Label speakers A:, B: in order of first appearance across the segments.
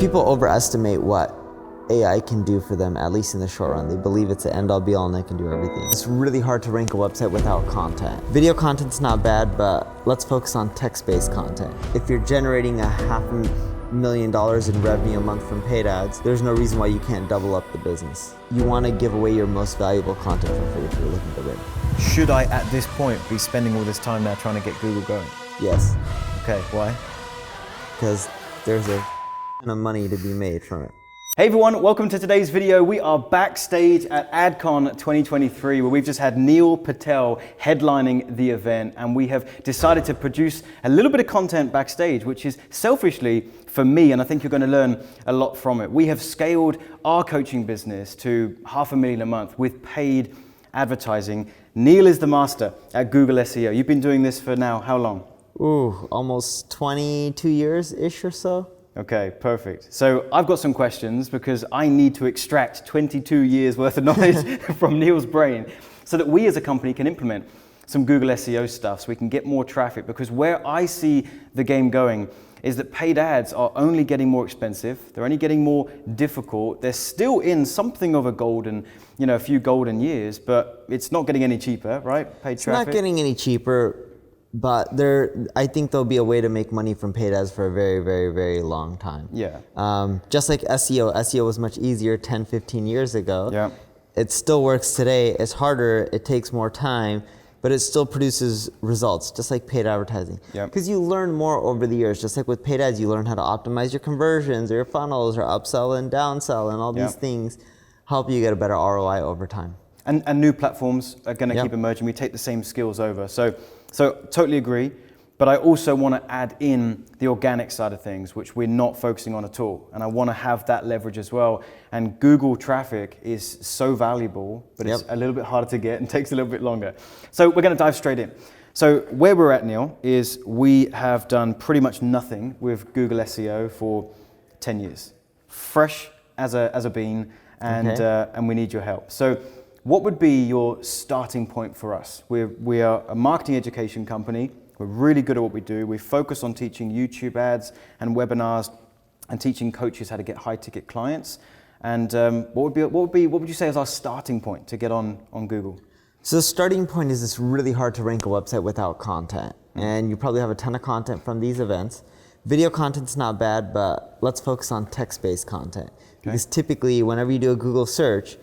A: People overestimate what AI can do for them, at least in the short run. They believe it's the end all be all and they can do everything. It's really hard to rank a website without content. Video content's not bad, but let's focus on text-based content. If you're generating $500,000 in revenue a month from paid ads, there's no reason why you can't double up the business. You want to give away your most valuable content for free if you're looking to win.
B: Should I, at this point, be spending all this time now trying to get Google going?
A: Yes.
B: Okay, why?
A: Because there's a ton of money to be made from it.
C: Hey everyone, welcome to today's video. We are backstage at AdCon 2023 where we've just had Neil Patel headlining the event, and we have decided to produce a little bit of content backstage, which is selfishly for me, and I think you're going to learn a lot from it. We have scaled our coaching business to $500,000 a month with paid advertising. Neil is the master at Google SEO. You've been doing this for now how long?
A: Ooh, almost 22 years-ish or so.
C: Okay, perfect. So I've got some questions because I need to extract 22 years worth of knowledge from Neil's brain so that we as a company can implement some Google SEO stuff so we can get more traffic, because where I see the game going is that paid ads are only getting more expensive. They're only getting more difficult. They're still in something of a golden, a few golden years, but it's not getting any cheaper, right? Paid traffic.
A: It's not getting any cheaper. But I think there'll be a way to make money from paid ads for a very, very, very long time.
C: Yeah.
A: Just like SEO was much easier 10, 15 years ago.
C: Yeah.
A: It still works today. It's harder, it takes more time, but it still produces results, just like paid advertising.
C: Yeah.
A: Because you learn more over the years. Just like with paid ads, you learn how to optimize your conversions or your funnels or upsell and downsell, and all these things help you get a better ROI over time.
C: And new platforms are going to keep emerging. We take the same skills over. So totally agree, but I also want to add in the organic side of things, which we're not focusing on at all. And I want to have that leverage as well. And Google traffic is so valuable, but it's a little bit harder to get and takes a little bit longer. So we're going to dive straight in. So where we're at, Neil, is we have done pretty much nothing with Google SEO for 10 years. Fresh as a bean, and we need your help. So what would be your starting point for us? We are a marketing education company. We're really good at what we do. We focus on teaching YouTube ads and webinars and teaching coaches how to get high ticket clients. And what would you say is our starting point to get on Google?
A: So the starting point is it's really hard to rank a website without content. And you probably have a ton of content from these events. Video content's not bad, but let's focus on text-based content. Because typically, whenever you do a Google search,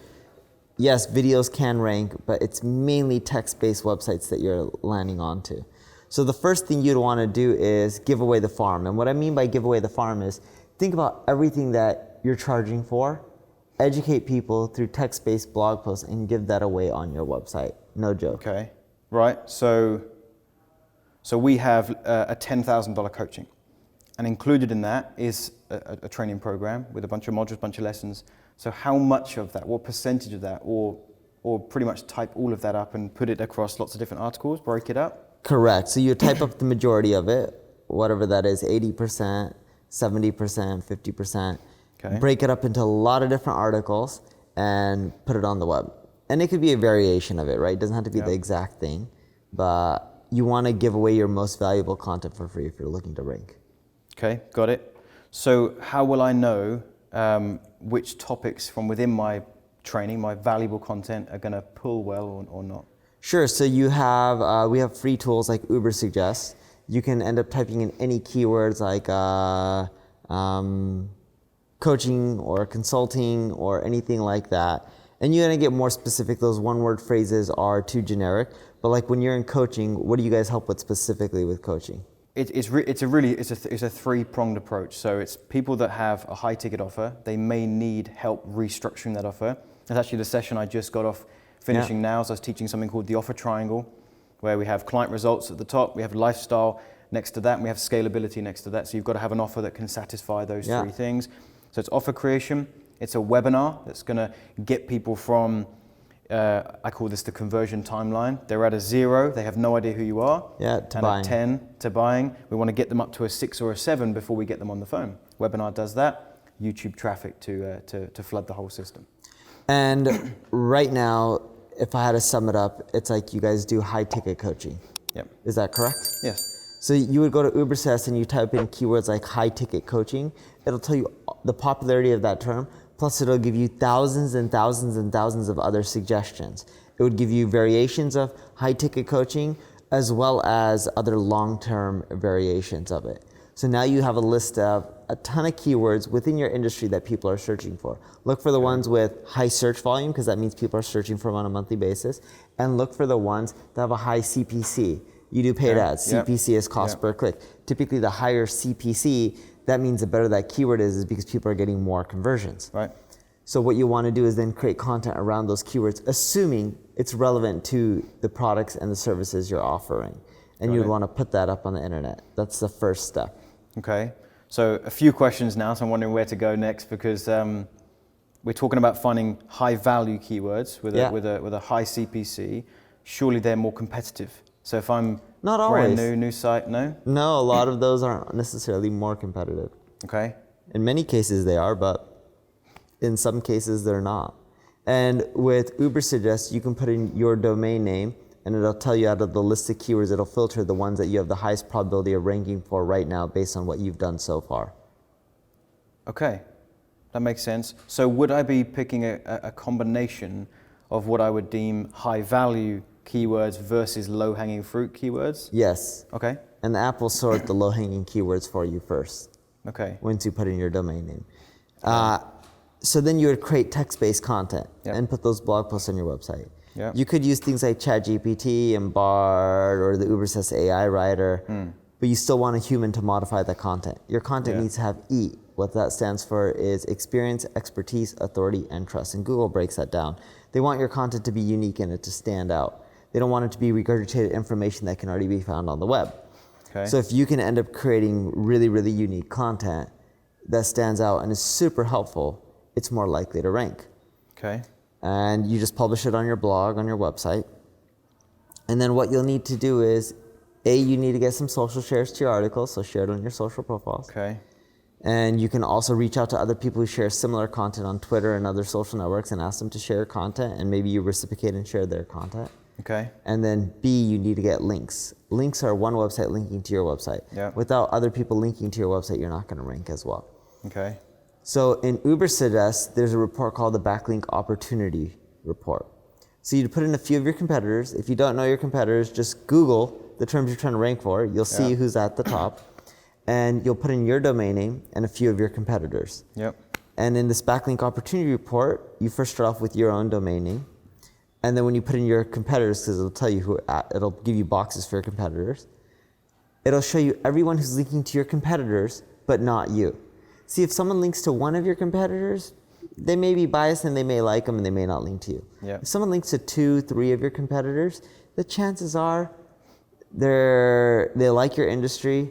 A: yes, videos can rank, but it's mainly text-based websites that you're landing onto. So the first thing you'd want to do is give away the farm. And what I mean by give away the farm is think about everything that you're charging for, educate people through text-based blog posts, and give that away on your website. No joke.
C: Okay, right. So we have a $10,000 coaching. And included in that is a training program with a bunch of modules, bunch of lessons. So how much of that, what percentage of that, or pretty much type all of that up and put it across lots of different articles, break it up?
A: Correct. So you type up the majority of it, whatever that is, 80%, 70%, 50%. Okay. Break it up into a lot of different articles and put it on the web. And it could be a variation of it, right? It doesn't have to be the exact thing, but you want to give away your most valuable content for free if you're looking to rank. Okay,
C: got it. So how will I know which topics from within my training, my valuable content, are going to pull well or not?
A: Sure. So you have we have free tools like Uber Suggest. You can end up typing in any keywords like coaching or consulting or anything like that, and you're going to get more specific. Those one-word phrases are too generic. But like when you're in coaching, what do you guys help with specifically with coaching?
C: It's a three-pronged approach. So it's people that have a high ticket offer. They may need help restructuring that offer. That's actually the session I just got off finishing now. So I was teaching something called the offer triangle, where we have client results at the top, we have lifestyle next to that, and we have scalability next to that. So you've got to have an offer that can satisfy those three things. So it's offer creation. It's a webinar that's going to get people from I call this the conversion timeline. They're at a 0, they have no idea who you are.
A: To buying.
C: At 10 to buying. We want to get them up to a 6 or a 7 before we get them on the phone. Webinar does that. YouTube traffic to flood the whole system.
A: And right now, if I had to sum it up, it's like you guys do high ticket coaching.
C: Yep.
A: Is that correct?
C: Yes.
A: So you would go to Uber Suggest and you type in keywords like high ticket coaching. It'll tell you the popularity of that term, plus it'll give you thousands and thousands and thousands of other suggestions. It would give you variations of high ticket coaching as well as other long-term variations of it. So now you have a list of a ton of keywords within your industry that people are searching for. Look for the ones with high search volume, because that means people are searching for them on a monthly basis. And look for the ones that have a high CPC. You do paid ads. CPC is cost per click. Typically the higher CPC, that means the better that keyword is because people are getting more conversions.
C: Right.
A: So what you want to do is then create content around those keywords, assuming it's relevant to the products and the services you're offering. And you'd want to put that up on the internet. That's the first step.
C: Okay. So a few questions now, so I'm wondering where to go next, because we're talking about finding high value keywords with a high CPC. Surely they're more competitive. So if I'm
A: Not always.
C: brand new site, no?
A: No, a lot of those aren't necessarily more competitive.
C: Okay.
A: In many cases they are, but in some cases they're not. And with Ubersuggest, you can put in your domain name and it'll tell you out of the list of keywords, it'll filter the ones that you have the highest probability of ranking for right now based on what you've done so far.
C: Okay, that makes sense. So would I be picking a combination of what I would deem high value keywords versus low hanging fruit keywords?
A: Yes.
C: Okay.
A: And the app will sort the low hanging keywords for you first.
C: Okay.
A: Once you put in your domain name. So then you would create text-based content and put those blog posts on your website.
C: Yep.
A: You could use things like ChatGPT and Bard or the Ubersuggest AI writer, but you still want a human to modify the content. Your content needs to have E. What that stands for is experience, expertise, authority, and trust. And Google breaks that down. They want your content to be unique and it to stand out. They don't want it to be regurgitated information that can already be found on the web.
C: Okay.
A: So if you can end up creating really, really unique content that stands out and is super helpful, it's more likely to rank.
C: Okay.
A: And you just publish it on your blog, on your website. And then what you'll need to do is, you need to get some social shares to your article, so share it on your social profiles.
C: Okay.
A: And you can also reach out to other people who share similar content on Twitter and other social networks and ask them to share content, and maybe you reciprocate and share their content.
C: Okay.
A: And then B, you need to get links. Links are one website linking to your website.
C: Yeah.
A: Without other people linking to your website, you're not going to rank as well.
C: Okay.
A: So in Ubersuggest, there's a report called the Backlink Opportunity Report. So you put in a few of your competitors. If you don't know your competitors, just Google the terms you're trying to rank for. You'll see who's at the top. And you'll put in your domain name and a few of your competitors.
C: Yep.
A: And in this Backlink Opportunity Report, you first start off with your own domain name. And then when you put in your competitors, because it'll tell you it'll give you boxes for your competitors, it'll show you everyone who's linking to your competitors, but not you. See, if someone links to one of your competitors, they may be biased and they may like them and they may not link to you.
C: Yep.
A: If someone links to 2, 3 of your competitors, the chances are they like your industry,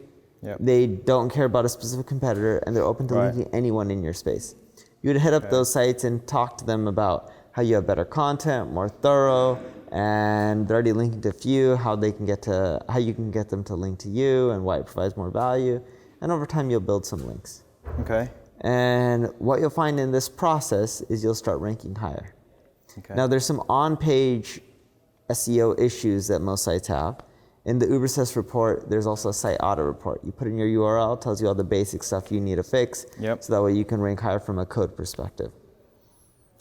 A: they don't care about a specific competitor, and they're open to linking anyone in your space. You would hit up those sites and talk to them about how you have better content, more thorough, and they're already linking to a few, how you can get them to link to you and why it provides more value. And over time, you'll build some links.
C: Okay.
A: And what you'll find in this process is you'll start ranking higher.
C: Okay.
A: Now, there's some on-page SEO issues that most sites have. In the Ubersuggest report, there's also a site audit report. You put in your URL, tells you all the basic stuff you need to fix, so that way you can rank higher from a code perspective.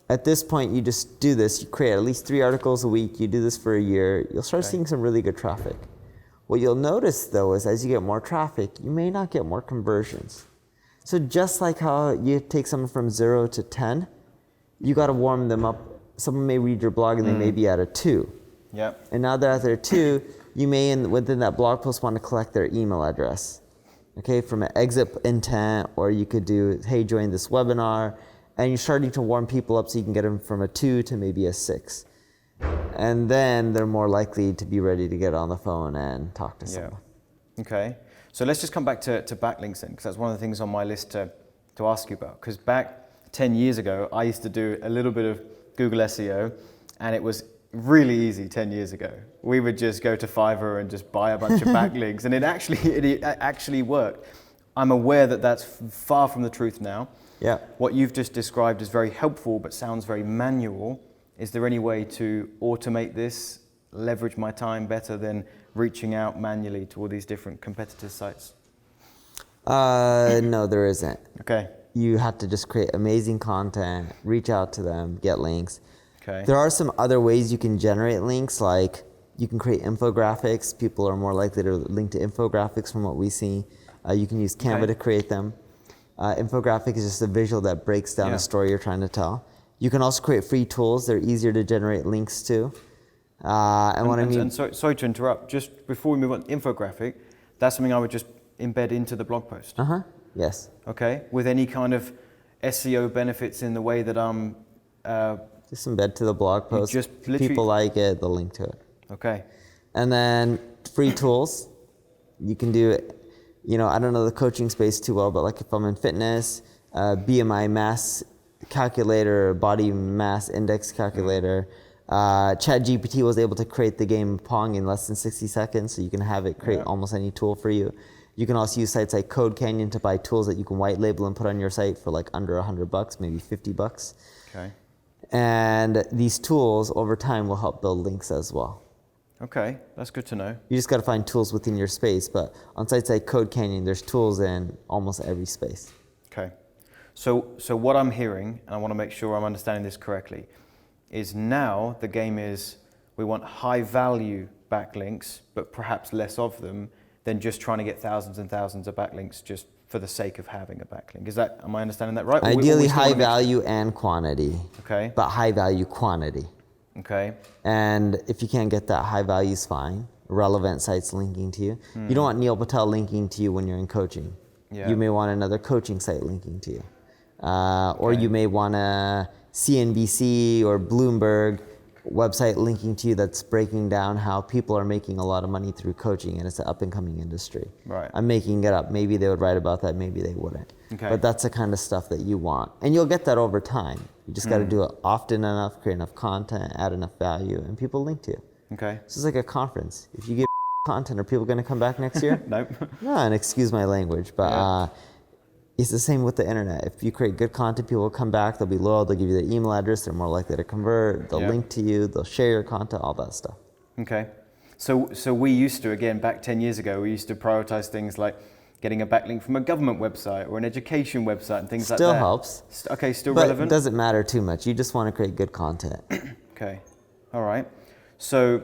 A: At this point, you just do this. You create at least 3 articles a week. You do this for a year. You'll start seeing some really good traffic. What you'll notice, though, is as you get more traffic, you may not get more conversions. So just like how you take someone from 0 to 10, you got to warm them up. Someone may read your blog and they may be at a 2.
C: Yep.
A: And now they're at their 2, you may, within that blog post, want to collect their email address. Okay, from an exit intent, or you could do, hey, join this webinar. And you're starting to warm people up so you can get them from a 2 to maybe a 6. And then they're more likely to be ready to get on the phone and talk to someone.
C: Okay. So let's just come back to backlinks then, because that's one of the things on my list to ask you about. Because back 10 years ago, I used to do a little bit of Google SEO, and it was really easy 10 years ago. We would just go to Fiverr and just buy a bunch of backlinks, and it actually worked. I'm aware that that's far from the truth now.
A: Yeah.
C: What you've just described is very helpful, but sounds very manual. Is there any way to automate this, leverage my time better than reaching out manually to all these different competitor sites?
A: No, there isn't.
C: Okay.
A: you have to just create amazing content, reach out to them, get links.
C: Okay.
A: There are some other ways you can generate links, like you can create infographics. People are more likely to link to infographics from what we see. You can use Canva to create them. Infographic is just a visual that breaks down a story you're trying to tell. You can also create free tools. They're easier to generate links to.
C: And sorry to interrupt, just before we move on, infographic, that's something I would just embed into the blog post.
A: Yes.
C: Okay, with any kind of SEO benefits in the way that I'm...
A: just embed to the blog post.
C: Just
A: people like it, they'll link to it.
C: Okay.
A: And then free tools. You can do it. You know, I don't know the coaching space too well, but like if I'm in fitness, BMI mass calculator, body mass index calculator. ChatGPT was able to create the game Pong in less than 60 seconds, so you can have it create almost any tool for you. You can also use sites like Code Canyon to buy tools that you can white label and put on your site for like under $100, maybe $50.
C: Okay.
A: And these tools over time will help build links as well.
C: Okay, that's good to know.
A: You just got to find tools within your space, but on sites like Code Canyon, there's tools in almost every space.
C: Okay. So what I'm hearing, and I want to make sure I'm understanding this correctly, is now the game is we want high value backlinks, but perhaps less of them than just trying to get thousands and thousands of backlinks just for the sake of having a backlink. Am I understanding that right?
A: Ideally high value and quantity.
C: Okay.
A: But high value quantity.
C: Okay.
A: And if you can't get that, high value is fine. Relevant sites linking to you. You don't want Neil Patel linking to you when you're in coaching.
C: Yeah.
A: You may want another coaching site linking to you. Or you may want a CNBC or Bloomberg website linking to you that's breaking down how people are making a lot of money through coaching, and it's an up and coming industry.
C: Right.
A: I'm making it up. Maybe they would write about that, maybe they wouldn't.
C: Okay.
A: But that's the kind of stuff that you want. And you'll get that over time. You just got to do it often enough, create enough content, add enough value, and people link to you.
C: Okay.
A: This is like a conference. If you give content, are people going to come back next year?
C: Nope.
A: No, and excuse my language, but it's the same with the internet. If you create good content, people will come back, they'll be loyal, they'll give you their email address, they're more likely to convert, they'll link to you, they'll share your content, all that stuff.
C: Okay. So we used to, again, back 10 years ago, we used to prioritize things like getting a backlink from a government website or an education website and things like that.
A: Still helps.
C: Okay, still
A: but
C: relevant?
A: It doesn't matter too much. You just want to create good content.
C: Okay. All right. So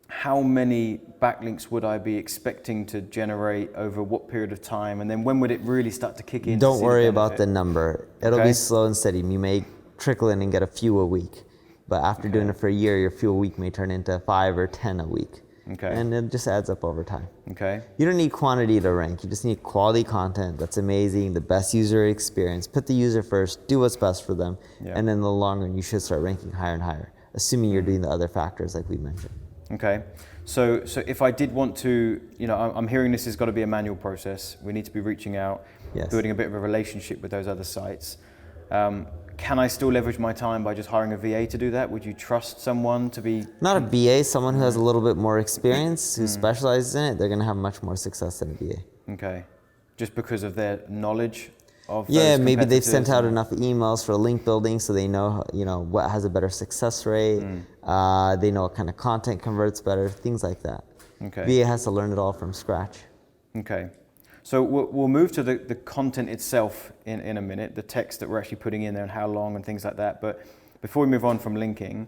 C: how many backlinks would I be expecting to generate over what period of time? And then when would it really start to kick in?
A: Don't worry about the number. It'll be slow and steady. You may trickle in and get a few a week. But after doing it for a year, your few a week may turn into 5 or 10 a week.
C: Okay.
A: And it just adds up over time.
C: Okay.
A: You don't need quantity to rank. You just need quality content that's amazing, the best user experience. Put the user first, do what's best for them.
C: Yeah.
A: And in the long run, you should start ranking higher and higher, assuming you're doing the other factors like we mentioned.
C: Okay. So if I did want to, I'm hearing this has got to be a manual process. We need to be reaching out, building a bit of a relationship with those other sites. Can I still leverage my time by just hiring a VA to do that? Would you trust someone to be...
A: Not a BA, someone who has a little bit more experience, who specializes in it, they're going to have much more success than a VA.
C: Okay. Just because of their knowledge of those
A: maybe they've sent out
C: competitors?
A: enough emails for link building so they know, what has a better success rate. They know what kind of content converts better, things like that.
C: Okay.
A: VA has to learn it all from scratch.
C: Okay. So we'll move to the content itself in a minute, the text that we're actually putting in there and how long and things like that. But before we move on from linking,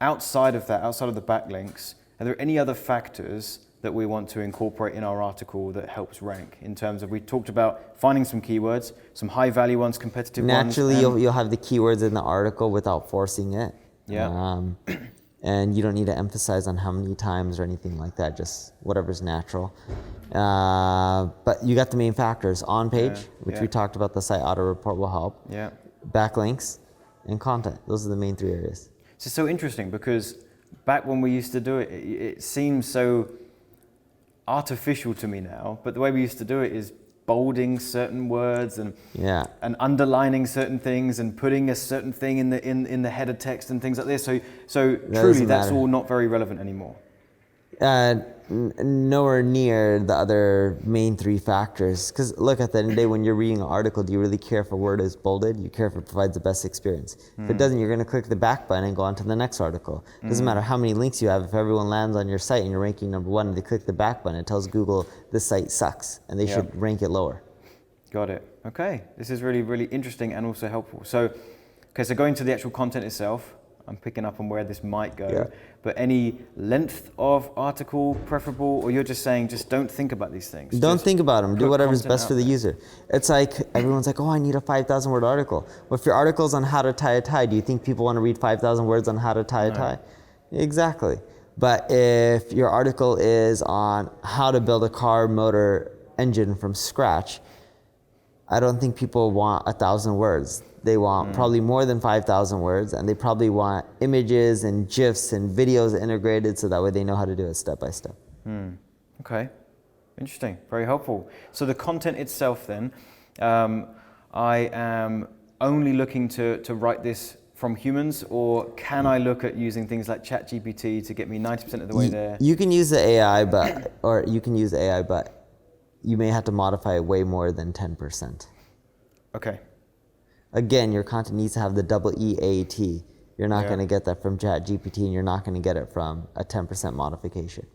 C: outside of the backlinks, are there any other factors that we want to incorporate in our article that helps rank in terms of, we talked about finding some keywords, some high value ones, competitive ones.
A: Naturally, you'll have the keywords in the article without forcing it.
C: Yeah.
A: And you don't need to emphasize on how many times or anything like that, just whatever's natural. But you got the main factors: on page, which we talked about, the site auto report will help.
C: Yeah.
A: Backlinks and content. Those are the main 3 areas.
C: It's so interesting because back when we used to do it, it seems so artificial to me now, but the way we used to do it is bolding certain words and underlining certain things and putting a certain thing in the header text and things like this. So truly, that's all not very relevant anymore.
A: Nowhere near the other main 3 factors. Because look, at the end of the day, when you're reading an article, do you really care if a word is bolded? You care if it provides the best experience. If it doesn't, you're going to click the back button and go on to the next article. It doesn't matter how many links you have. If everyone lands on your site and you're ranking number 1 and they click the back button, it tells Google this site sucks and they should rank it lower.
C: Got it. Okay. This is really, really interesting and also helpful. So going to the actual content itself, I'm picking up on where this might go,
A: Yeah.
C: but any length of article preferable, or you're just saying just don't think about these things?
A: Don't
C: Just
A: think about them. Do
C: put
A: whatever's
C: content
A: best
C: out
A: for the
C: there.
A: user. It's like everyone's like, oh, I need a 5,000 word article. Well, if your article's on how to tie a tie, do you think people want to read 5,000 words on how to tie a tie? Exactly. But if your article is on how to build a car motor engine from scratch, I don't think people want 1,000 words. They want probably more than 5,000 words, and they probably want images and GIFs and videos integrated so that way they know how to do it step by step.
C: Okay, interesting, very helpful. So the content itself then, I am only looking to write this from humans, or can I look at using things like ChatGPT to get me 90% of the way there?
A: You can use the AI, but you may have to modify it way more than 10%.
C: Okay,
A: Again, your content needs to have the double EAT. You're not
C: Yeah.
A: going to get that from ChatGPT, and you're not going to get it from a 10% modification.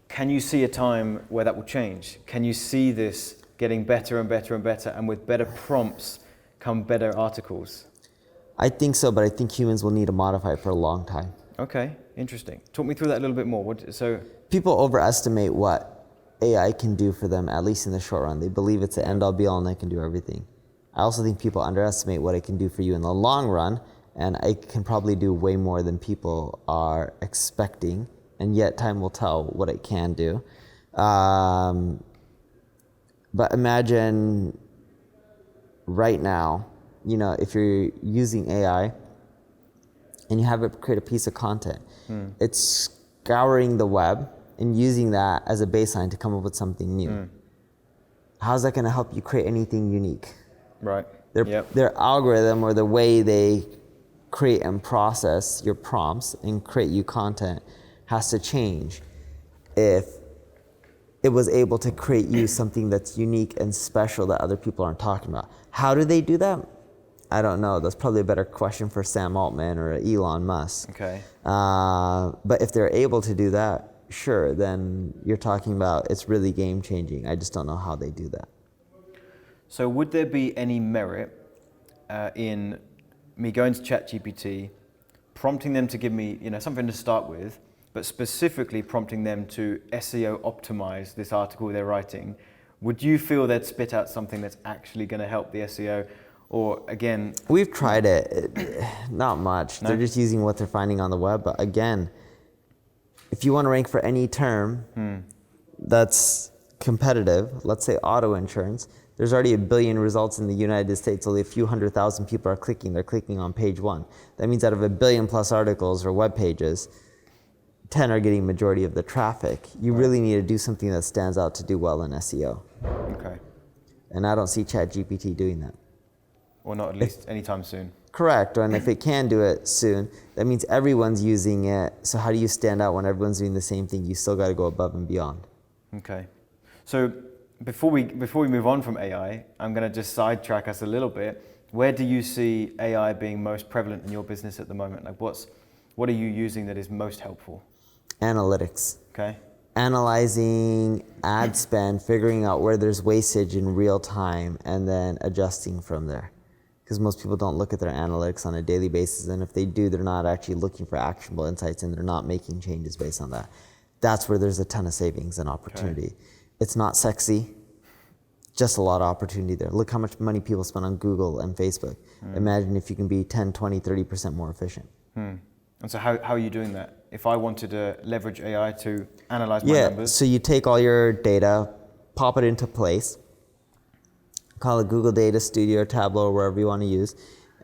C: can you see a time where that will change? Can you see this getting better and better and better, and with better prompts come better articles?
A: I think so, but I think humans will need to modify it for a long time.
C: Okay, interesting. Talk me through that a little bit more.
A: People overestimate what AI can do for them, at least in the short run. They believe it's the end-all be-all and it can do everything. I also think people underestimate what it can do for you in the long run, and it can probably do way more than people are expecting, and yet time will tell what it can do. But imagine right now, if you're using AI and you have it create a piece of content, it's scouring the web and using that as a baseline to come up with something new. How's that going to help you create anything unique?
C: Right.
A: Their algorithm, or the way they create and process your prompts and create you content, has to change if it was able to create you something that's unique and special that other people aren't talking about. How do they do that? I don't know. That's probably a better question for Sam Altman or Elon Musk.
C: Okay.
A: But if they're able to do that, sure, then you're talking about it's really game changing. I just don't know how they do that.
C: So would there be any merit in me going to ChatGPT, prompting them to give me, something to start with, but specifically prompting them to SEO optimize this article they're writing? Would you feel they'd spit out something that's actually going to help the SEO? Or again,
A: we've tried it, not much.
C: No?
A: They're just using what they're finding on the web. But again, if you want to rank for any term that's competitive, let's say auto insurance, there's already 1 billion results in the United States. Only a few 100,000 people are clicking. They're clicking on page 1. That means out of 1 billion plus articles or web pages, 10 are getting majority of the traffic. You really need to do something that stands out to do well in SEO.
C: okay,
A: And I don't see ChatGPT doing that.
C: or not at least anytime soon.
A: Correct, and if it can do it soon, that means everyone's using it. So how do you stand out when everyone's doing the same thing? You still got to go above and beyond.
C: Okay, so before we move on from AI, I'm going to just sidetrack us a little bit. Where do you see AI being most prevalent in your business at the moment? Like what are you using that is most helpful?
A: Analytics.
C: Okay.
A: Analyzing ad spend, figuring out where there's wastage in real time, and then adjusting from there. Because most people don't look at their analytics on a daily basis, and if they do, they're not actually looking for actionable insights, and they're not making changes based on that. That's where there's a ton of savings and opportunity. Okay. It's not sexy, just a lot of opportunity there. Look how much money people spend on Google and Facebook. Imagine if you can be 10, 20, 30% more efficient.
C: And so how are you doing that? If I wanted to leverage AI to analyze my numbers?
A: So you take all your data, pop it into place, call it Google Data Studio or Tableau or wherever you want to use,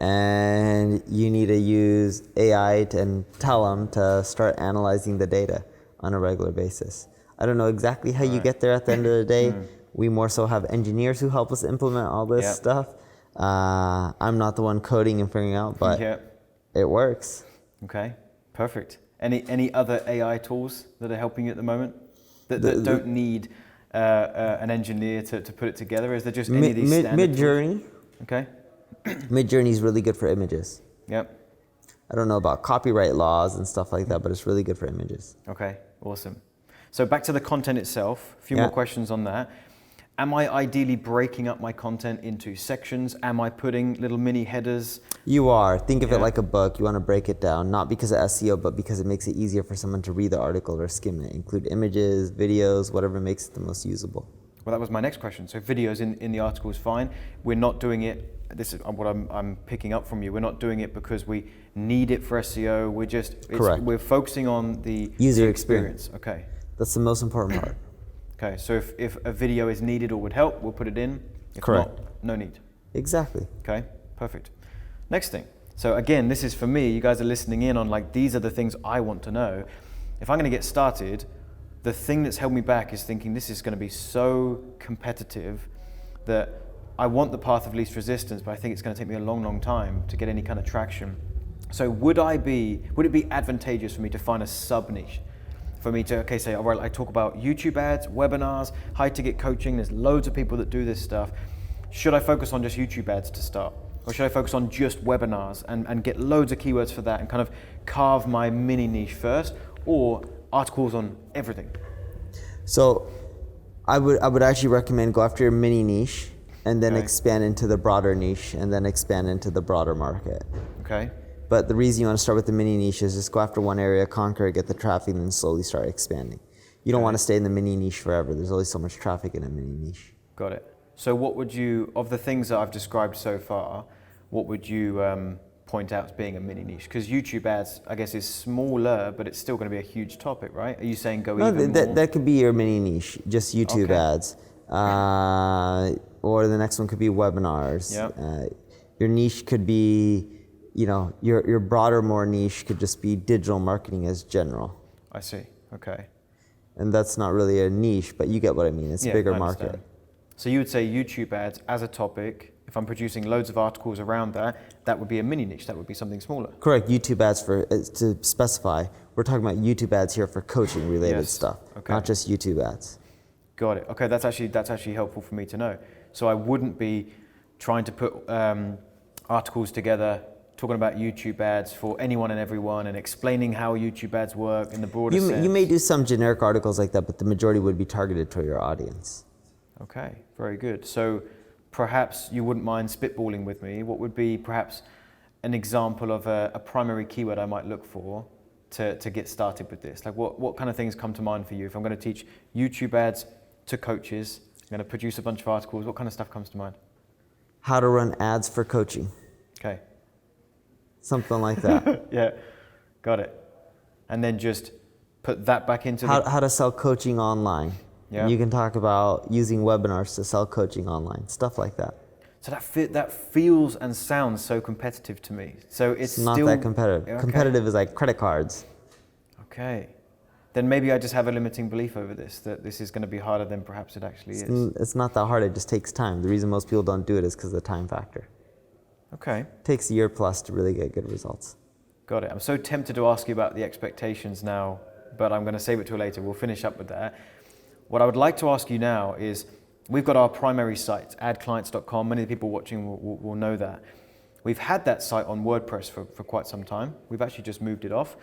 A: and you need to use AI and tell them to start analyzing the data on a regular basis. I don't know exactly how you get there at the end of the day. We more so have engineers who help us implement all this stuff. I'm not the one coding and figuring out, but it works.
C: Okay, perfect. Any other AI tools that are helping you at the moment that don't need an engineer to put it together? Is there just any of these standard
A: Midjourney.
C: tools? Okay.
A: Midjourney is really good for images.
C: Yep.
A: I don't know about copyright laws and stuff like that, but it's really good for images.
C: Okay, awesome. So back to the content itself, a few more questions on that. am I ideally breaking up my content into sections? Am I putting little mini headers?
A: You are. Think of it like a book. You want to break it down, not because of SEO, but because it makes it easier for someone to read the article or skim it. Include images, videos, whatever makes it the most usable.
C: Well, that was my next question. So videos in the article is fine. We're not doing it, this is what I'm picking up from you, we're not doing it because we need it for SEO.
A: Correct.
C: We're focusing on the
A: User experience.
C: Okay.
A: That's the most important part.
C: Okay, so if a video is needed or would help, we'll put it in. If
A: Correct.
C: not, no need.
A: Exactly.
C: Okay, perfect. Next thing. So again, this is for me, you guys are listening in on like, these are the things I want to know. If I'm gonna get started, the thing that's held me back is thinking this is gonna be so competitive that I want the path of least resistance, but I think it's gonna take me a long, long time to get any kind of traction. So would it be advantageous for me to find a sub niche? For me to, say, all right, I talk about YouTube ads, webinars, high ticket coaching, there's loads of people that do this stuff. Should I focus on just YouTube ads to start? Or should I focus on just webinars and get loads of keywords for that and kind of carve my mini niche first, or articles on everything?
A: So I would actually recommend go after your mini niche and then expand into the broader niche and then expand into the broader market.
C: Okay.
A: But the reason you want to start with the mini niche is just go after one area, conquer it, get the traffic, and then slowly start expanding. You don't want to stay in the mini niche forever. There's only so much traffic in a mini niche.
C: Got it. So what would you, of the things that I've described so far, what would you point out as being a mini niche? Because YouTube ads, I guess, is smaller, but it's still going to be a huge topic, right? Are you saying go even more?
A: That could be your mini niche, just YouTube ads. Or the next one could be webinars.
C: Yep.
A: Your niche could be, your broader, more niche could just be digital marketing as general.
C: I see. Okay.
A: And that's not really a niche, but you get what I mean. It's a bigger market.
C: So you would say YouTube ads as a topic, if I'm producing loads of articles around that, that would be a mini niche. That would be something smaller.
A: Correct. YouTube ads to specify, we're talking about YouTube ads here for coaching related stuff, not just YouTube ads.
C: Got it. Okay, that's actually helpful for me to know. So I wouldn't be trying to put articles together talking about YouTube ads for anyone and everyone and explaining how YouTube ads work in the broader sense.
A: You may do some generic articles like that, but the majority would be targeted to your audience.
C: Okay, very good. So perhaps you wouldn't mind spitballing with me. What would be perhaps an example of a primary keyword I might look for to get started with this? Like what kind of things come to mind for you? If I'm going to teach YouTube ads to coaches, I'm going to produce a bunch of articles, what kind of stuff comes to mind?
A: How to run ads for coaching.
C: Okay.
A: Something like that.
C: Yeah, got it. And then just put that back into
A: how to sell coaching online.
C: Yeah.
A: You can talk about using webinars to sell coaching online, stuff like that.
C: So that feels and sounds so competitive to me. So it's
A: not
C: still
A: that competitive.
C: Okay.
A: Competitive is like credit cards.
C: Okay. Then maybe I just have a limiting belief over this, that this is going to be harder than perhaps it actually is.
A: It's not that hard, it just takes time. The reason most people don't do it is because of the time factor.
C: Okay.
A: It takes a year plus to really get good results.
C: Got it. I'm so tempted to ask you about the expectations now, but I'm going to save it till later. We'll finish up with that. What I would like to ask you now is, we've got our primary site, adclients.com. Many of the people watching will know that. We've had that site on WordPress for quite some time. We've actually just moved it off.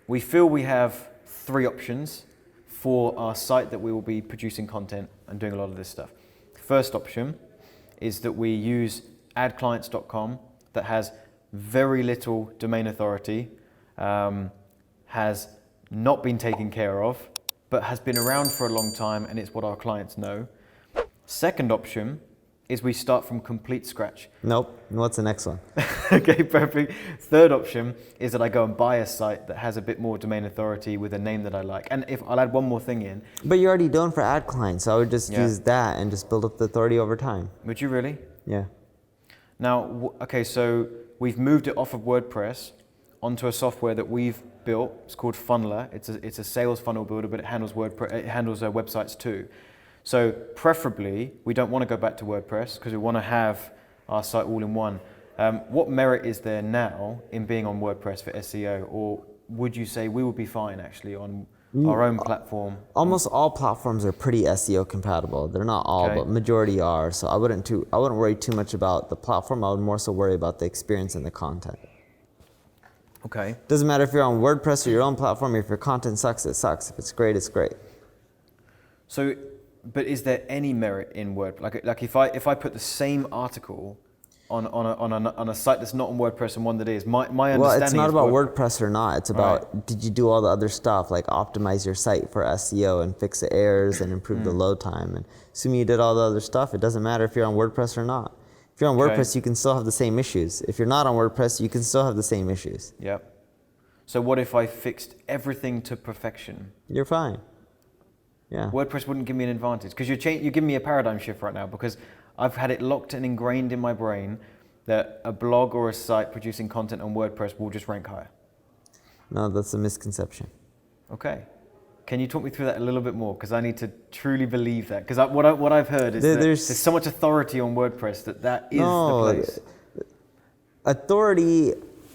C: We feel we have three options for our site that we will be producing content and doing a lot of this stuff. First option is that we use adclients.com that has very little domain authority, has not been taken care of, but has been around for a long time and it's what our clients know. Second option is we start from complete scratch.
A: Nope. What's the next one?
C: Okay, perfect. Third option is that I go and buy a site that has a bit more domain authority with a name that I like. And if I'll add one more thing in.
A: But you're already doing for ad clients, so I would just use that and just build up the authority over time.
C: Would you really?
A: Yeah.
C: Now, okay, so we've moved it off of WordPress onto a software that we've built. It's called Funneler. It's a sales funnel builder, but it handles websites too. So preferably, we don't want to go back to WordPress because we want to have our site all in one. What merit is there now in being on WordPress for SEO, or would you say we would be fine actually on our own platform?
A: Almost all platforms are pretty SEO compatible. They're not all, but majority are. So I wouldn't worry too much about the platform. I would more so worry about the experience and the content.
C: Okay.
A: Doesn't matter if you're on WordPress or your own platform. If your content sucks, it sucks. If it's great, it's great.
C: So But is there any merit in WordPress? Like if I put the same article on a site that's not on WordPress and one that is, my understanding
A: Well, it's not
C: is
A: about WordPress or not. It's about
C: Right.
A: did you do all the other stuff like optimize your site for SEO and fix the errors and improve the load time. And assuming you did all the other stuff, it doesn't matter if you're on WordPress or not. If you're on
C: Okay.
A: WordPress, you can still have the same issues. If you're not on WordPress, you can still have the same issues.
C: Yep. So what if I fixed everything to perfection?
A: You're fine. Yeah.
C: WordPress wouldn't give me an advantage because you're giving me a paradigm shift right now, because I've had it locked and ingrained in my brain that a blog or a site producing content on WordPress will just rank higher.
A: No, that's a misconception.
C: Okay. Can you talk me through that a little bit more? Because I need to truly believe that. Because what I've heard is that there's so much authority on WordPress that is the place.
A: Authority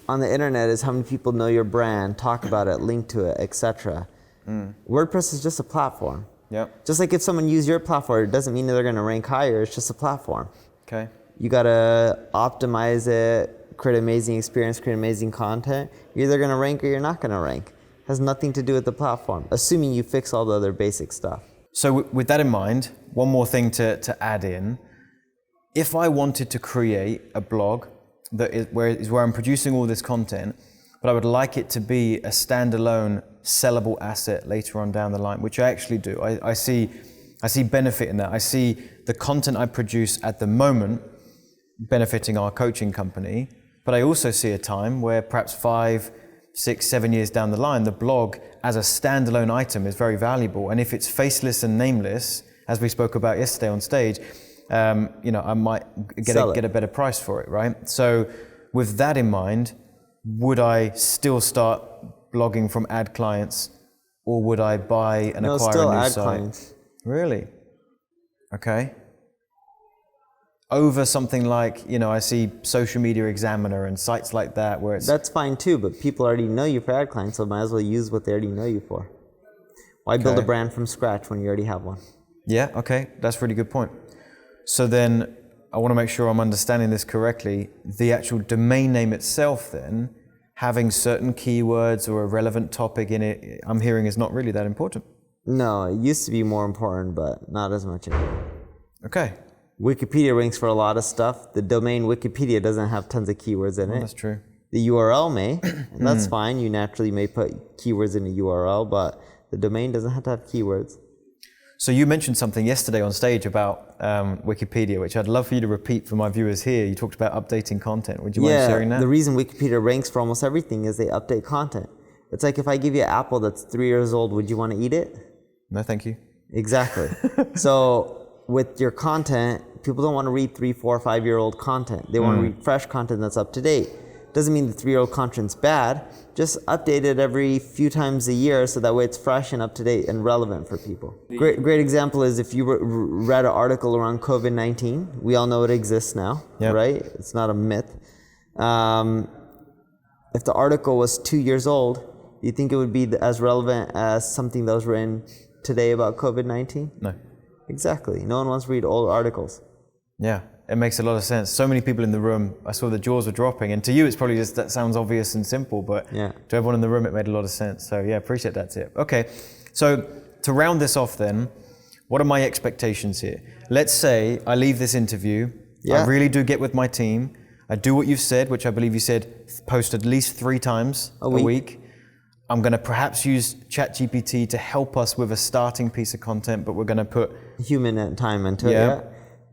A: on the internet is how many people know your brand, talk about it, link to it, etc. WordPress is just a platform.
C: Yep.
A: Just like if someone used your platform, it doesn't mean that they're going to rank higher. It's just a platform.
C: Okay.
A: You got to optimize it, create an amazing experience, create amazing content. You're either going to rank or you're not going to rank. It has nothing to do with the platform, assuming you fix all the other basic stuff.
C: So with that in mind, one more thing to add in. If I wanted to create a blog that is where I'm producing all this content, but I would like it to be a standalone sellable asset later on down the line, which I actually do. I see benefit in that. I see the content I produce at the moment benefiting our coaching company, but I also see a time where perhaps 5, 6, 7 years down the line, the blog as a standalone item is very valuable. And if it's faceless and nameless, as we spoke about yesterday on stage, I might get a better price for it, right? So with that in mind, would I still start blogging from ad clients, or would I buy and acquire
A: still
C: a new
A: ad
C: site?
A: clients.
C: Really? Okay. Over something like, I see Social Media Examiner and sites like that where it's...
A: That's fine too, but people already know you for ad clients, so might as well use what they already know you for. Why build a brand from scratch when you already have one?
C: Yeah, okay, that's a really good point. So then, I want to make sure I'm understanding this correctly. The actual domain name itself then, having certain keywords or a relevant topic in it, I'm hearing is not really that important.
A: No, it used to be more important, but not as much anymore.
C: Okay.
A: Wikipedia ranks for a lot of stuff. The domain Wikipedia doesn't have tons of keywords in it.
C: That's true.
A: The URL may, and that's fine. You naturally may put keywords in a URL, but the domain doesn't have to have keywords.
C: So you mentioned something yesterday on stage about Wikipedia, which I'd love for you to repeat for my viewers here. You talked about updating content. Would you mind sharing that?
A: The reason Wikipedia ranks for almost everything is they update content. It's like if I give you an apple that's 3 years old, would you want to eat it?
C: No, thank you.
A: Exactly. So with your content, people don't want to read 3, 4, 5-year-old content. They want to read fresh content that's up to date. Doesn't mean the 3-year-old content's bad. Just update it every few times a year so that way it's fresh and up to date and relevant for people. Great example is if you read an article around COVID-19. We all know it exists now, right? It's not a myth. If the article was 2 years old, do you think it would be as relevant as something that was written today about COVID-19?
C: No.
A: Exactly. No one wants to read old articles.
C: Yeah, it makes a lot of sense. So many people in the room, I saw the jaws were dropping, and to you it's probably just, that sounds obvious and simple, but to everyone in the room it made a lot of sense. So yeah, appreciate that tip. Okay, so to round this off then, what are my expectations here? Let's say I leave this interview, I really do get with my team, I do what you've said, which I believe you said, post at least 3 times a week. I'm going to perhaps use ChatGPT to help us with a starting piece of content, but we're going to put
A: human time into it.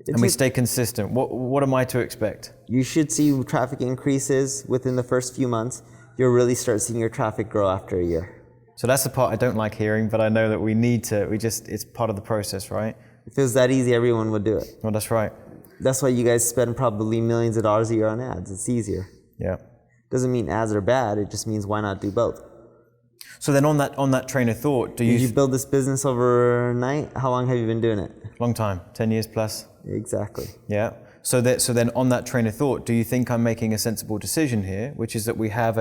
C: And we stay consistent. What am I to expect?
A: You should see traffic increases within the first few months. You'll really start seeing your traffic grow after a year.
C: So that's the part I don't like hearing, but I know that we need to, it's part of the process, right?
A: If it was that easy, everyone would do it.
C: Well, that's right.
A: That's why you guys spend probably millions of dollars a year on ads. It's easier.
C: Yeah.
A: Doesn't mean ads are bad. It just means why not do both?
C: So then on that train of thought,
A: did you build this business overnight? How long have you been doing it?
C: Long time, 10 years plus.
A: Exactly.
C: Yeah. So then on that train of thought, do you think I'm making a sensible decision here, which is that we have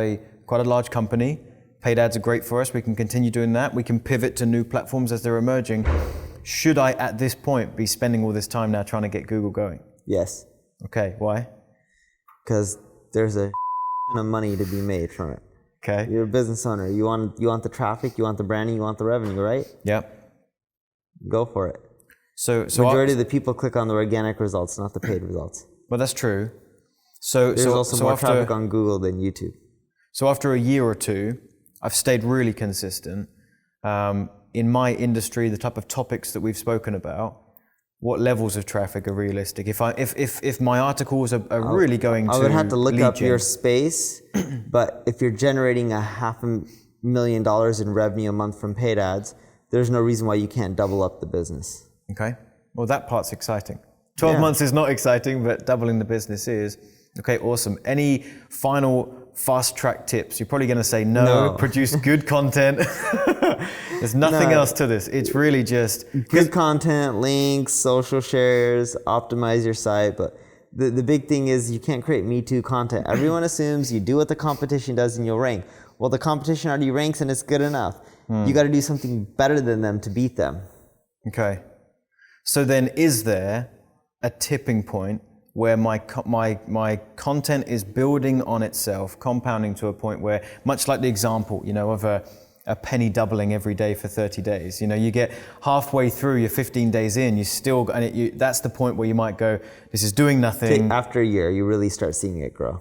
C: quite a large company, paid ads are great for us, we can continue doing that, we can pivot to new platforms as they're emerging. Should I at this point be spending all this time now trying to get Google going?
A: Yes.
C: Okay, why?
A: Because there's a ton of money to be made from it.
C: Okay.
A: You're a business owner. You want the traffic, you want the branding, you want the revenue, right?
C: Yep.
A: Go for it.
B: So
A: Majority of the people click on the organic results, not the paid results.
B: well, that's true. So
A: There's also more traffic on Google than YouTube.
B: So after a year or two, I've stayed really consistent. In my industry, the type of topics that we've spoken about, what levels of traffic are realistic? If my articles are really going to
A: I would have to look up
B: gen-
A: your space, but if you're generating $500,000 in revenue a month from paid ads, there's no reason why you can't double up the business.
B: Okay. Well, that part's exciting. 12
A: Yeah.
B: months is not exciting, but doubling the business is. Okay, awesome. Any final fast track tips? You're probably going to say no. Produce good content. There's nothing else to this. It's really just
A: good content, links, social shares, optimize your site. But the big thing is you can't create Me Too content. Everyone assumes you do what the competition does and you'll rank. Well, the competition already ranks and it's good enough. You got to do something better than them to beat them.
B: Okay. So then is there a tipping point where my content is building on itself, compounding to a point where, much like the example, of a penny doubling every day for 30 days, you get halfway through, you're 15 days in, that's the point where you might go, this is doing nothing.
A: After a year, you really start seeing it grow.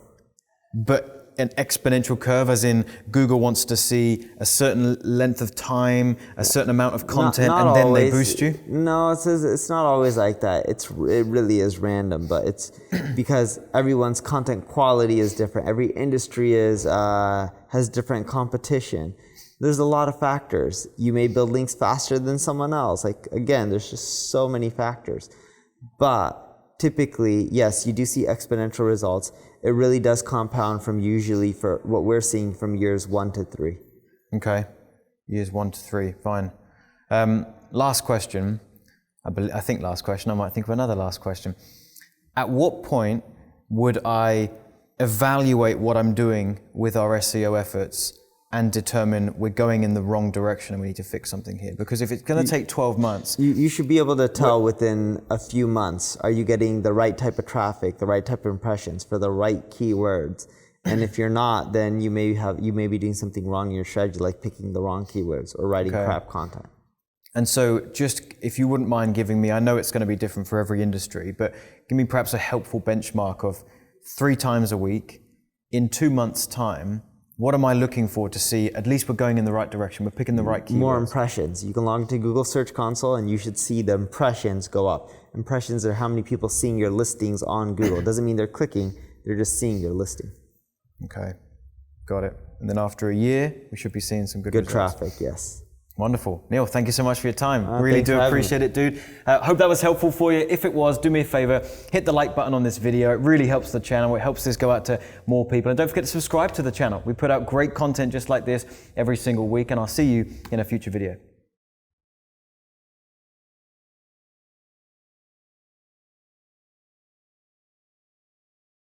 B: But an exponential curve, as in Google wants to see a certain length of time, a certain amount of content,
A: Not
B: and then
A: always.
B: they boost you?
A: No, it's not always like that. It really is random, but it's because everyone's content quality is different. Every industry has different competition. There's a lot of factors. You may build links faster than someone else. Again, there's just so many factors. But typically, yes, you do see exponential results. It really does compound from usually for what we're seeing from years 1 to 3.
B: Okay, years 1 to 3, fine. Last question, I think last question, I might think of another last question. At what point would I evaluate what I'm doing with our SEO efforts and determine we're going in the wrong direction and we need to fix something here? Because if it's going to take 12 months...
A: You should be able to tell within a few months, are you getting the right type of traffic, the right type of impressions for the right keywords? And if you're not, then you may be doing something wrong in your strategy, like picking the wrong keywords or writing crap content.
B: And so just, if you wouldn't mind giving me, I know it's going to be different for every industry, but give me perhaps a helpful benchmark of 3 times a week in 2 months' time. What am I looking for to see at least we're going in the right direction, we're picking the right keywords?
A: More impressions. You can log into Google Search Console and you should see the impressions go up. Impressions are how many people seeing your listings on Google. It doesn't mean they're clicking, they're just seeing your listing.
B: Okay, got it. And then after a year, we should be seeing some good results.
A: Traffic, yes.
B: Wonderful. Neil, thank you so much for your time. Really do
A: thanks for
B: appreciate it, dude. Hope that was helpful for you. If it was, do me a favor, hit the like button on this video. It really helps the channel. It helps this go out to more people. And don't forget to subscribe to the channel. We put out great content just like this every single week, and I'll see you in a future video.